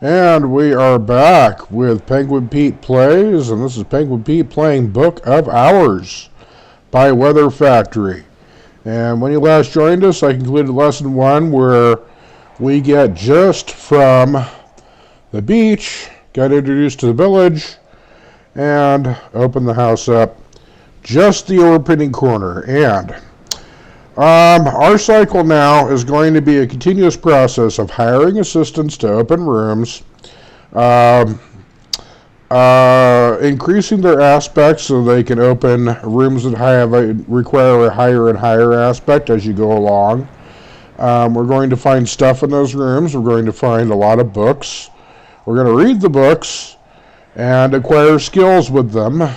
And we are back with Penguin Pete Plays, and this is Penguin Pete playing Book of Hours by Weather Factory. And when you last joined us, I concluded lesson 1 where we get just from the beach, got introduced to the village, and open the house up just the opening corner. And our cycle now is going to be a continuous process of hiring assistants to open rooms, increasing their aspects so they can open rooms that require a higher and higher aspect as you go along. We're going to find stuff in those rooms. We're going to find a lot of books. We're going to read the books and acquire skills with them,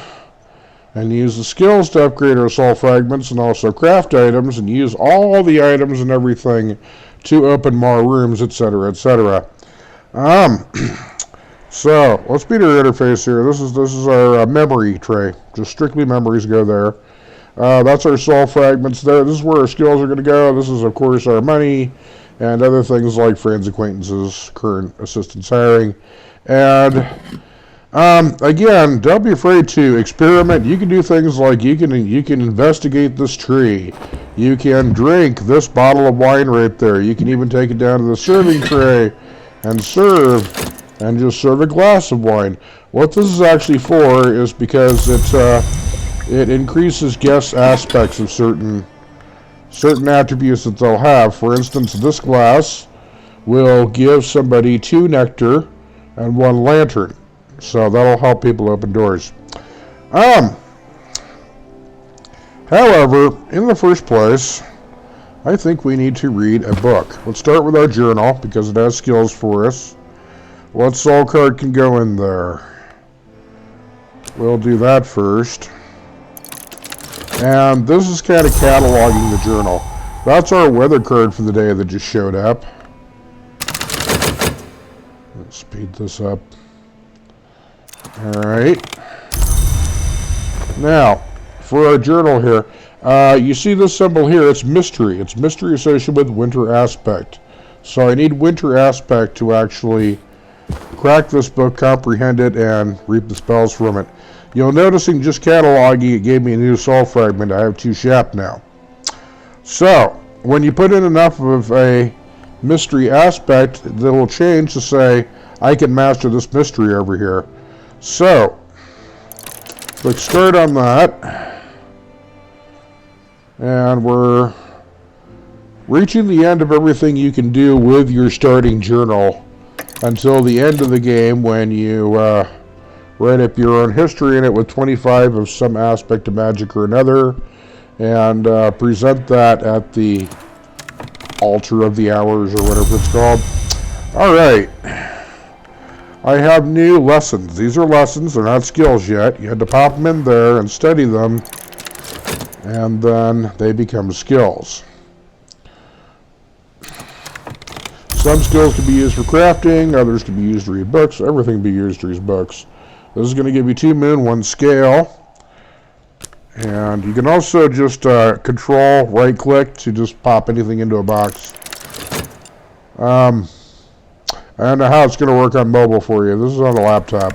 and use the skills to upgrade our soul fragments and also craft items and use all the items and everything to open more rooms, etc., etc. So let's beat our interface here. This is our memory tray. Just strictly memories go there. That's our soul fragments there. This is where our skills are going to go. This is, of course, our money and other things like friends, acquaintances, current assistance hiring. And again, don't be afraid to experiment. You can do things like you can investigate this tree. You can drink this bottle of wine right there. You can even take it down to the serving tray and serve, and just serve a glass of wine. What this is actually for is because it increases guest aspects of certain attributes that they'll have. For instance, this glass will give somebody 2 nectar and 1 lantern. So that'll help people open doors. However, in the first place, I think we need to read a book. Let's start with our journal because it has skills for us. What soul card can go in there? We'll do that first. And this is kind of cataloging the journal. That's our weather card for the day that just showed up. Let's speed this up. Alright. Now, for our journal here, you see this symbol here, it's mystery. It's mystery associated with winter aspect. So I need winter aspect to actually crack this book, comprehend it, and reap the spells from it. You'll notice in just cataloging, it gave me a new soul fragment. I have 2 shap now. So, when you put in enough of a mystery aspect, that will change to say, I can master this mystery over here. So, click start on that, and we're reaching the end of everything you can do with your starting journal until the end of the game when you write up your own history in it with 25 of some aspect of magic or another, and present that at the altar of the hours or whatever it's called. Alright. I have new lessons. These are lessons, they're not skills yet. You had to pop them in there and study them, and then they become skills. Some skills can be used for crafting, others can be used to read books, everything can be used to read books. This is going to give you 2 moon, 1 scale. And you can also just control right click to just pop anything into a box. I don't know how it's going to work on mobile for you. This is on the laptop.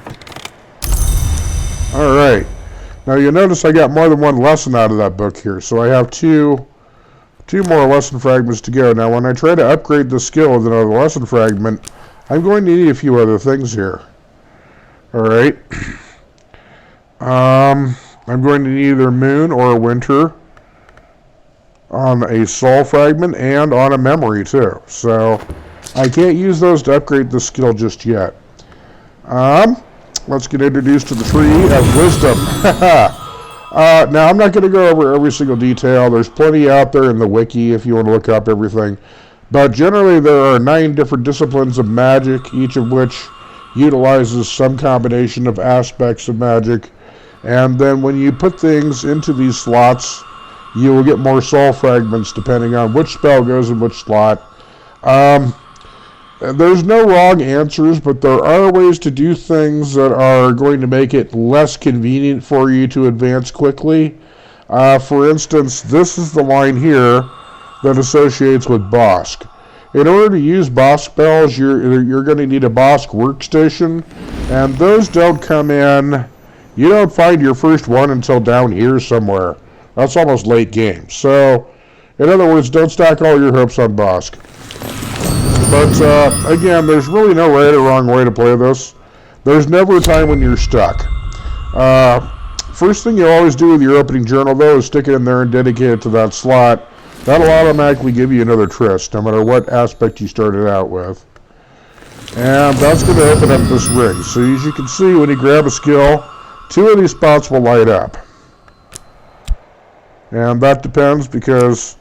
Alright. Now you'll notice I got more than 1 lesson out of that book here. So I have two more lesson fragments to go. Now when I try to upgrade the skill with another lesson fragment, I'm going to need a few other things here. Alright. I'm going to need either moon or winter on a soul fragment and on a memory too. So I can't use those to upgrade the skill just yet. Let's get introduced to the tree of wisdom. Now, I'm not going to go over every single detail. There's plenty out there in the wiki if you want to look up everything. But generally, there are 9 different disciplines of magic, each of which utilizes some combination of aspects of magic. And then when you put things into these slots, you will get more soul fragments depending on which spell goes in which slot. There's no wrong answers, but there are ways to do things that are going to make it less convenient for you to advance quickly. For instance, this is the line here that associates with Bosk. In order to use boss spells, you're going to need a boss workstation, and those don't come in. You don't find your first one until down here somewhere. That's almost late game. So, in other words, don't stack all your hopes on Bosk. But, again, there's really no right or wrong way to play this. There's never a time when you're stuck. First thing you always do with your opening journal, though, is stick it in there and dedicate it to that slot. That'll automatically give you another tryst, no matter what aspect you started out with. And that's going to open up this ring. So as you can see, when you grab a skill, 2 of these spots will light up. And that depends because...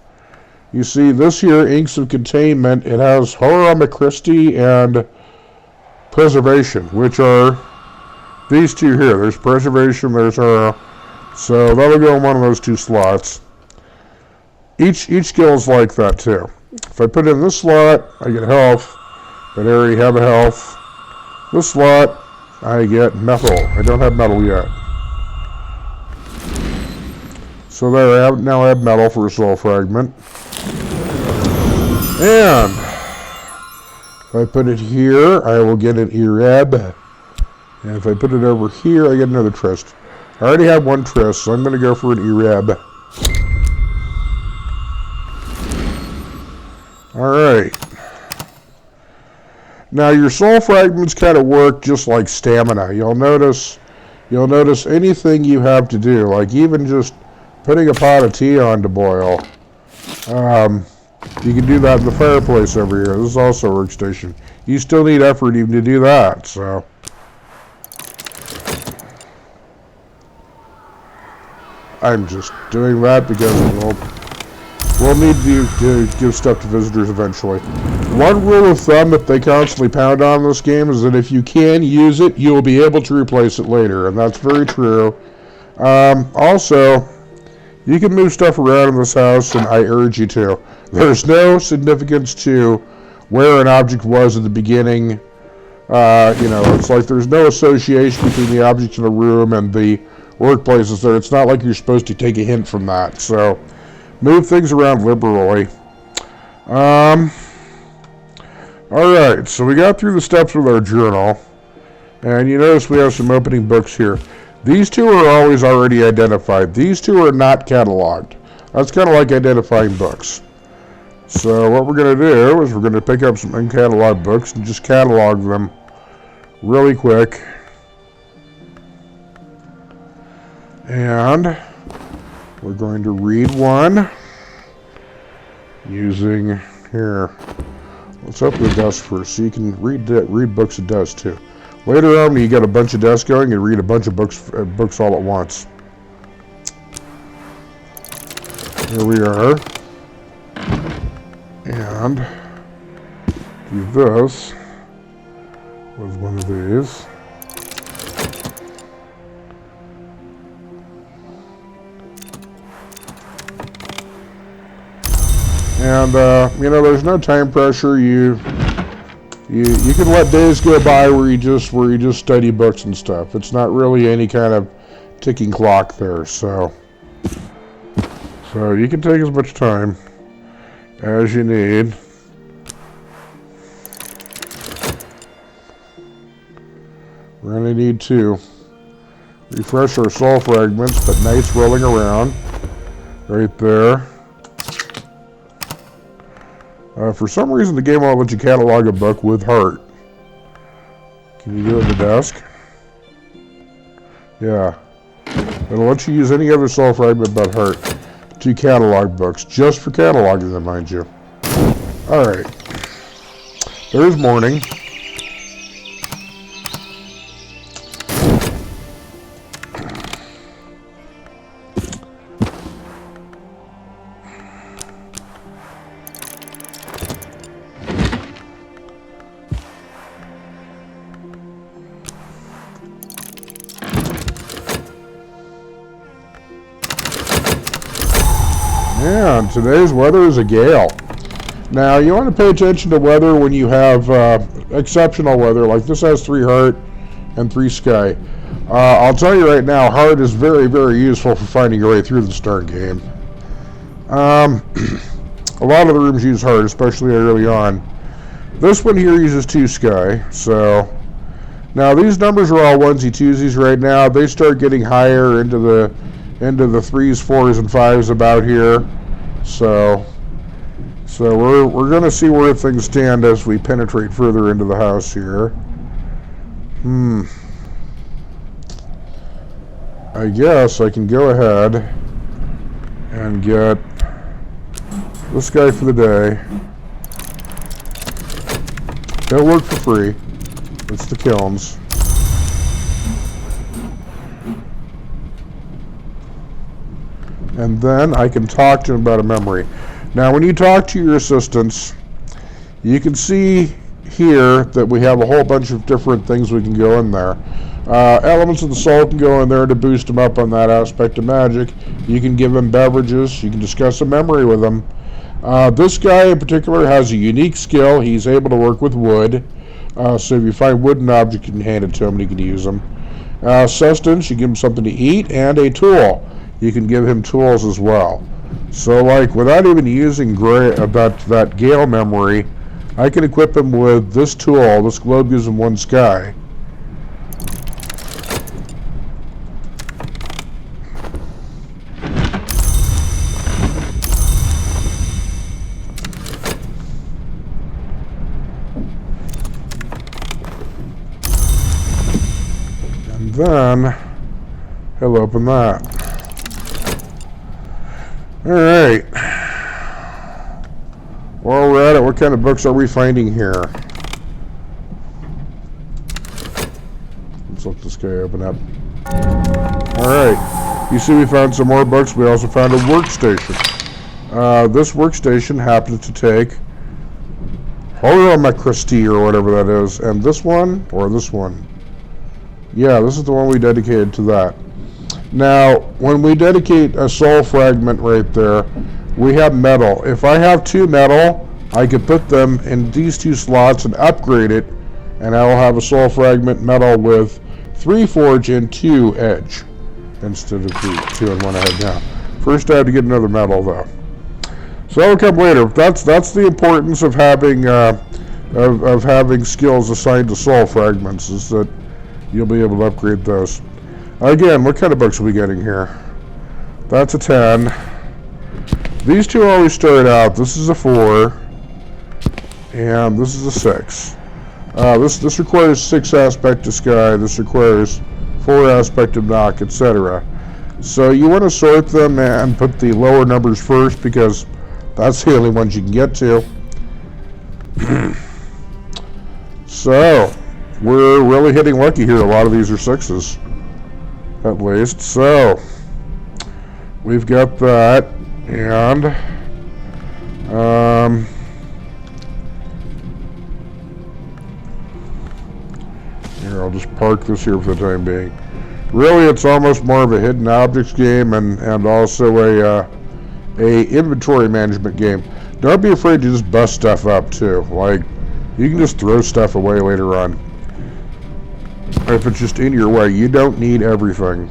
You see, this here, Inks of Containment, it has Horror Christi and Preservation, which are these two here. There's Preservation, there's Horror. So that'll go in one of those 2 slots. Each skill is like that, too. If I put it in this slot, I get health, but I already have a health. This slot, I get metal. I don't have metal yet. So there, now I have metal for a soul fragment. And if I put it here, I will get an Ereb. And if I put it over here, I get another tryst. I already have 1 tryst, so I'm going to go for an Ereb. Alright. Now your soul fragments kind of work just like stamina. You'll notice anything you have to do, like even just putting a pot of tea on to boil. You can do that in the fireplace over here. This is also a workstation. You still need effort even to do that, so. I'm just doing that because we'll need to give stuff to visitors eventually. One rule of thumb that they constantly pound on in this game is that if you can use it, you will be able to replace it later, and that's very true. Also, you can move stuff around in this house, and I urge you to. There's no significance to where an object was at the beginning. It's like there's no association between the objects in the room and the workplaces there. It's not like you're supposed to take a hint from that. So, move things around liberally. Alright, so we got through the steps with our journal. And you notice we have some opening books here. These 2 are always already identified. These 2 are not cataloged. That's kind of like identifying books. So what we're going to do is we're going to pick up some uncatalogued books and just catalog them really quick. And we're going to read one using here. Let's open the desk first so you can read books at desk too. Later on, when you get a bunch of desks going, you read a bunch of books all at once. Here we are. And do this with one of these. And there's no time pressure. You can let days go by where you just study books and stuff. It's not really any kind of ticking clock there, so you can take as much time as you need. We're going to need to refresh our soul fragments, but night's rolling around right there. For some reason, the game won't let you catalog a book with heart. Can you do it at the desk? Yeah. It'll let you use any other soul fragment but heart to catalog books, just for cataloging them, mind you. Alright. There's morning. And today's weather is a gale. Now, you want to pay attention to weather when you have exceptional weather, like this has 3 heart and 3 sky. I'll tell you right now, heart is very, very useful for finding your way through this darn game. A lot of the rooms use heart, especially early on. This one here uses 2 sky, so now these numbers are all onesie twosies right now. They start getting higher into the 3s, 4s, and 5s about here. So we're gonna see where things stand as we penetrate further into the house here. I guess I can go ahead and get this guy for the day. He'll work for free. It's the kilns. And then I can talk to him about a memory. Now, when you talk to your assistants, you can see here that we have a whole bunch of different things we can go in there. Elements of the soul can go in there to boost them up on that aspect of magic. You can give them beverages. You can discuss a memory with them. This guy in particular has a unique skill. He's able to work with wood. So if you find wooden object, you can hand it to him and he can use them. Sustenance, you give him something to eat, and a tool. You can give him tools as well. So like without even using that Gale memory, I can equip him with this tool. This globe gives him 1 sky. And then he'll open that. Alright. While we're at it, what kind of books are we finding here? Let's let this guy open up. Alright. You see we found some more books. We also found a workstation. This workstation happens to take Horomacristy or whatever that is. And this one, or this one. Yeah, this is the one we dedicated to that. Now, when we dedicate a soul fragment right there, we have metal. If I have 2 metal, I could put them in these 2 slots and upgrade it, and I will have a soul fragment metal with 3 forge and 2 edge, instead of 2 and 1 I have now. First I have to get another metal though. So that'll come later. That's the importance of having of having skills assigned to soul fragments, is that you'll be able to upgrade those. Again, what kind of books are we getting here? That's a 10. These 2 always start out. This is a 4, and this is a 6. This requires 6 aspect of sky. This requires 4 aspect of knock, etc. So you want to sort them and put the lower numbers first, because that's the only ones you can get to. So we're really hitting lucky here. A lot of these are 6s, at least. So we've got that, and here, I'll just park this here for the time being. Really, it's almost more of a hidden objects game, and also a inventory management game. Don't be afraid to just bust stuff up too. Like, you can just throw stuff away later on if it's just in your way. You don't need everything.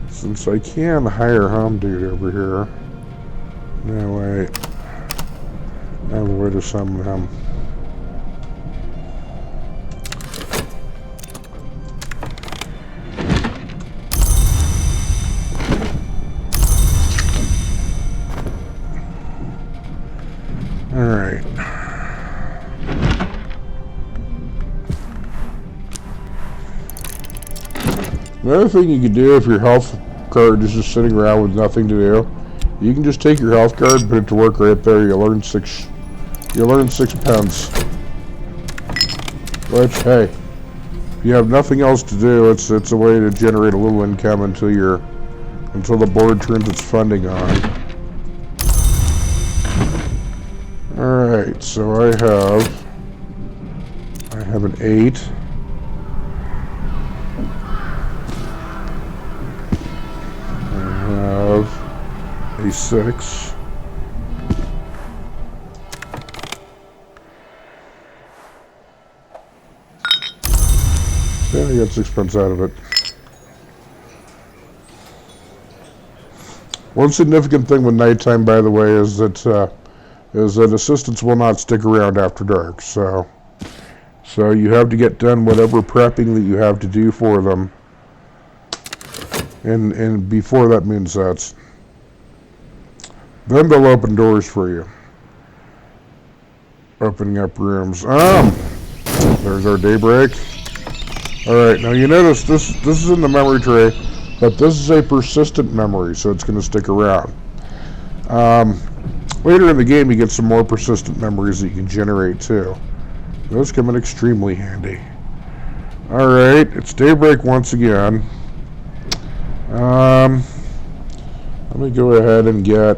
Since I can hire home dude over here. No, wait. I have a way to summon him. Alright. Another thing you could do if your health card is just sitting around with nothing to do, you can just take your health card and put it to work right there. You'll learn 6 pence. Which, hey, if you have nothing else to do, it's a way to generate a little income until the board turns its funding on. Alright, so I have an 8. A 6, Yeah, you got 6 pence out of it. One significant thing with nighttime, by the way, is that assistants will not stick around after dark. So you have to get done whatever prepping that you have to do for them, and before that moon sets. Then they'll open doors for you, opening up rooms. There's our daybreak. All right, now you notice this is in the memory tray, but this is a persistent memory, so it's going to stick around. Later in the game, you get some more persistent memories that you can generate too. Those come in extremely handy. All right, it's daybreak once again. Let me go ahead and get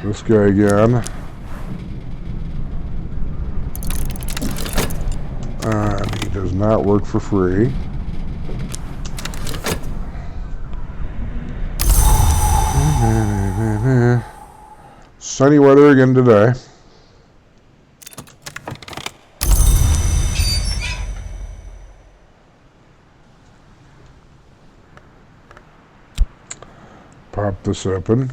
this guy again. He does not work for free. Sunny weather again today. Pop this open.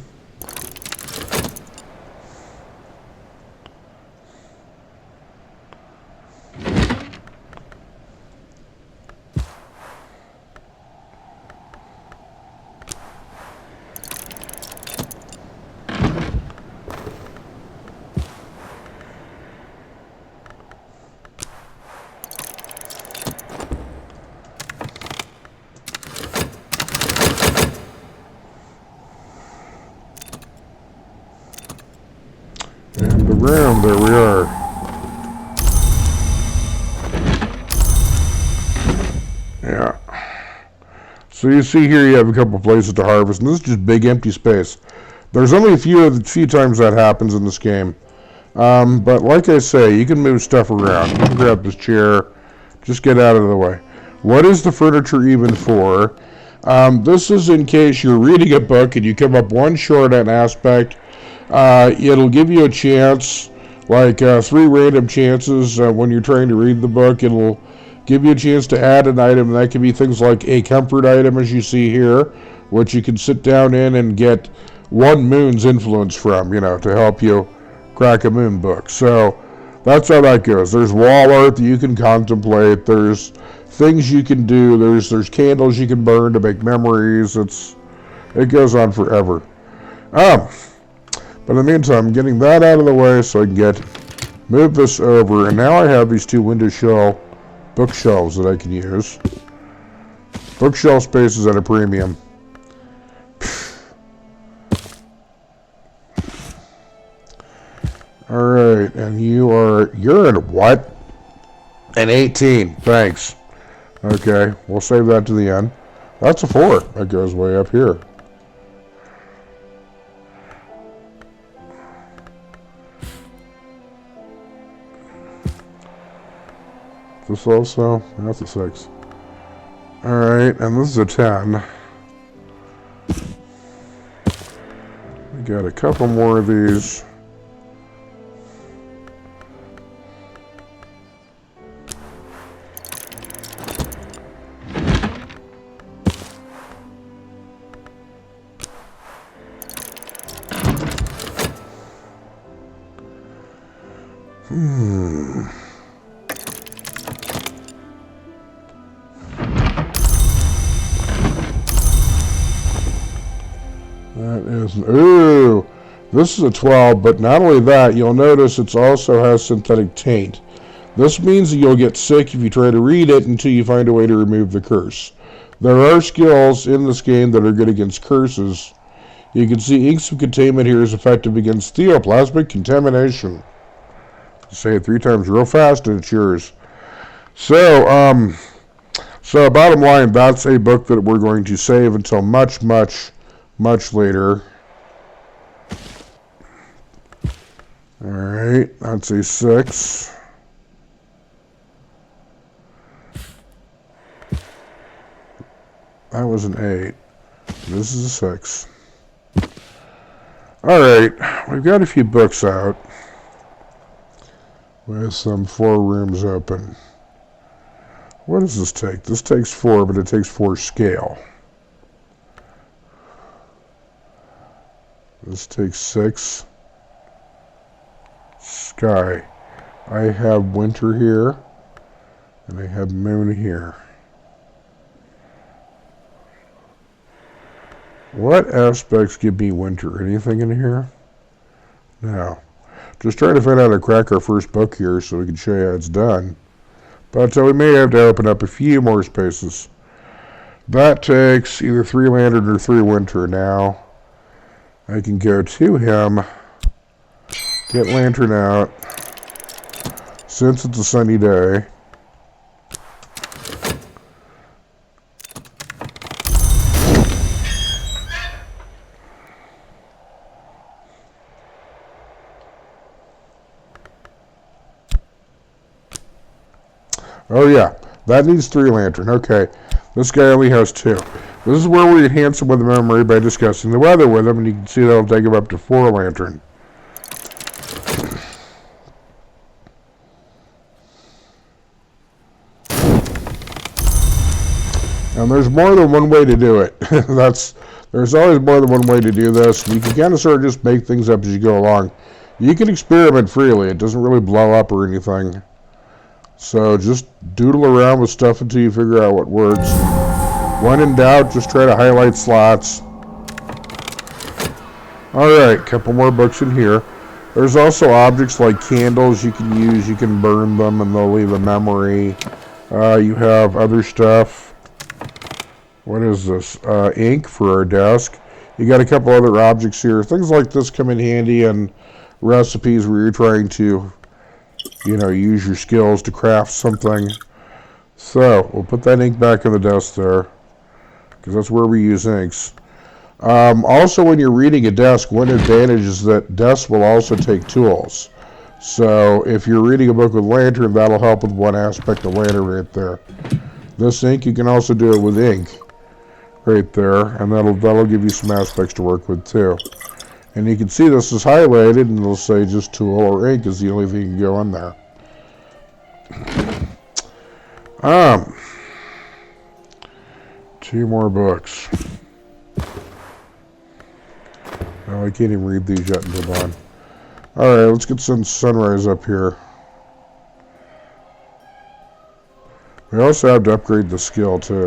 And the room, there we are. Yeah. So you see here you have a couple places to harvest, and this is just big empty space. There's only a few times that happens in this game. But like I say, you can move stuff around. You can grab this chair, just get out of the way. What is the furniture even for? This is in case you're reading a book and you come up one short on aspect. It'll give you a chance, like 3 random chances when you're trying to read the book. It'll give you a chance to add an item. That can be things like a comfort item, as you see here, which you can sit down in and get 1 moon's influence from, to help you crack a moon book. So that's how that goes. There's wall art that you can contemplate. There's things you can do. There's candles you can burn to make memories. It goes on forever. But in the meantime, I'm getting that out of the way so I can move this over, and now I have these 2 windowsill bookshelves that I can use. Bookshelf space is at a premium. Alright, and you're in what? An 18, thanks. Okay, we'll save that to the end. That's a 4, that goes way up here. This also, that's a 6. Alright, and this is a 10. We got a couple more of these. That is, ooh, this is a 12, but not only that, you'll notice it also has synthetic taint. This means that you'll get sick if you try to read it until you find a way to remove the curse. There are skills in this game that are good against curses. You can see Inks of Containment here is effective against theoplasmic contamination. Say it 3 times real fast and it's yours. So bottom line, that's a book that we're going to save until much later. Alright, that's a 6. That was an 8. This is a 6. Alright, we've got a few books out with some 4 rooms open. What does this take? This takes 4, but it takes 4 scale. This takes 6. Sky. I have winter here, and I have moon here. What aspects give me winter? Anything in here? No. Just trying to find out how to crack our first book here so we can show you how it's done. But we may have to open up a few more spaces. That takes either 3 lantern or 3 winter. Now I can go to him, get lantern out, since it's a sunny day. Oh yeah, that needs 3 lantern. Okay, this guy only has 2. This is where we enhance him with the memory by discussing the weather with him, and you can see that'll take him up to 4 lantern. And there's more than one way to do it. There's always more than one way to do this. You can kind of sort of just make things up as you go along. You can experiment freely. It doesn't really blow up or anything. So just doodle around with stuff until you figure out what works. When in doubt, just try to highlight slots. Alright, couple more books in here. There's also objects like candles you can use. You can burn them and they'll leave a memory. You have other stuff. What is this? Ink for our desk. You got a couple other objects here. Things like this come in handy in recipes where you're trying to, use your skills to craft something. So, we'll put that ink back on the desk there, because that's where we use inks. Also, when you're reading a desk, one advantage is that desks will also take tools. So, if you're reading a book with lantern, that'll help with one aspect of lantern right there. This ink, you can also do it with ink right there, and that'll give you some aspects to work with too. And you can see this is highlighted, and it'll say just tool or ink is the only thing you can go in there. 2 more books. Oh, I can't even read these yet until dawn. Alright, let's get some sunrise up here. We also have to upgrade the skill too.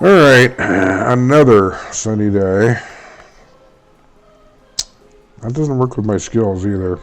Alright, another sunny day. That doesn't work with my skills either.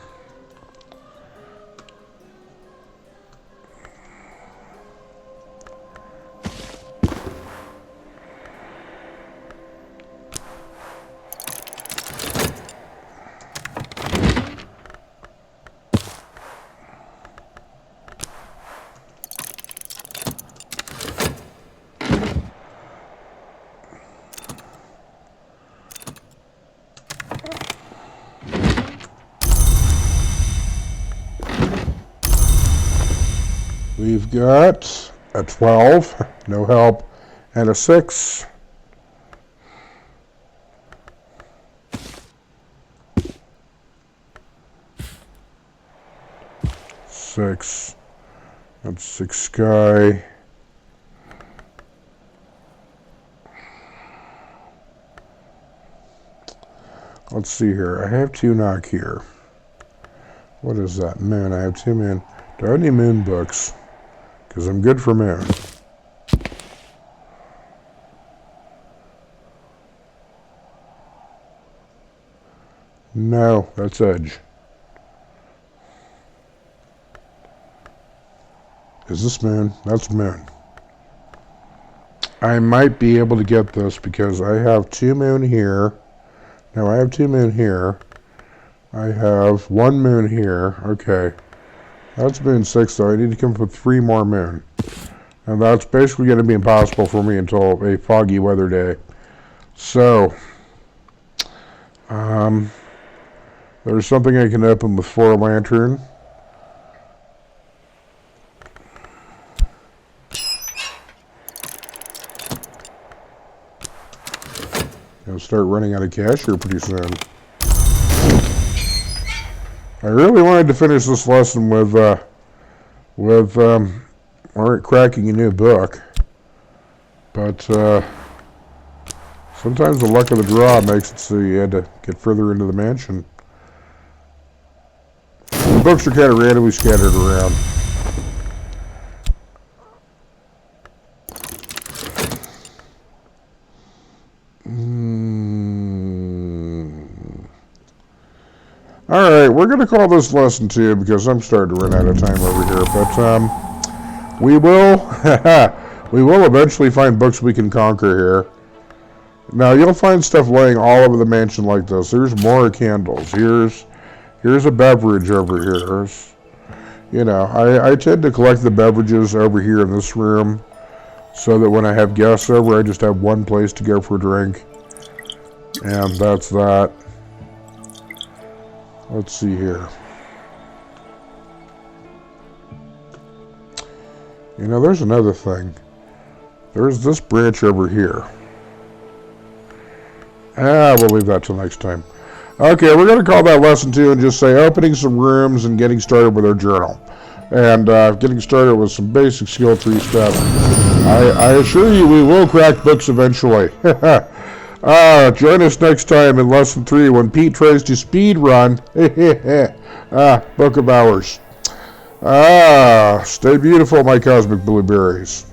We've got a 12, no help, and a 6. Six. That's 6 sky. Let's see here. I have 2 knock here. What is that? Moon. I have 2 moon. Do I have any moon books? Because I'm good for moon. No, that's edge. Is this moon? That's moon. I might be able to get this because I have 2 moon here. No, I have 2 moon here. I have 1 moon here. Okay. That's moon 6 though. I need to come up with 3 more moon. And that's basically going to be impossible for me until a foggy weather day. So, there's something I can open with 4 lantern. I'll start running out of cash here pretty soon. I really wanted to finish this lesson with cracking a new book, but sometimes the luck of the draw makes it so you had to get further into the mansion. The books are kind of randomly scattered around. Alright, we're going to call this lesson 2 because I'm starting to run out of time over here. But we will eventually find books we can conquer here. Now, you'll find stuff laying all over the mansion like this. There's more candles. Here's a beverage over here. You know, I tend to collect the beverages over here in this room so that when I have guests over, I just have one place to go for a drink. And that's that. Let's see here. You know, there's another thing. There's this branch over here. We'll leave that till next time. Okay, we're going to call that lesson 2 and just say opening some rooms and getting started with our journal. And getting started with some basic skill tree stuff. I assure you we will crack books eventually. Join us next time in lesson 3 when Pete tries to speed run. Book of Hours. Stay beautiful, my cosmic blueberries.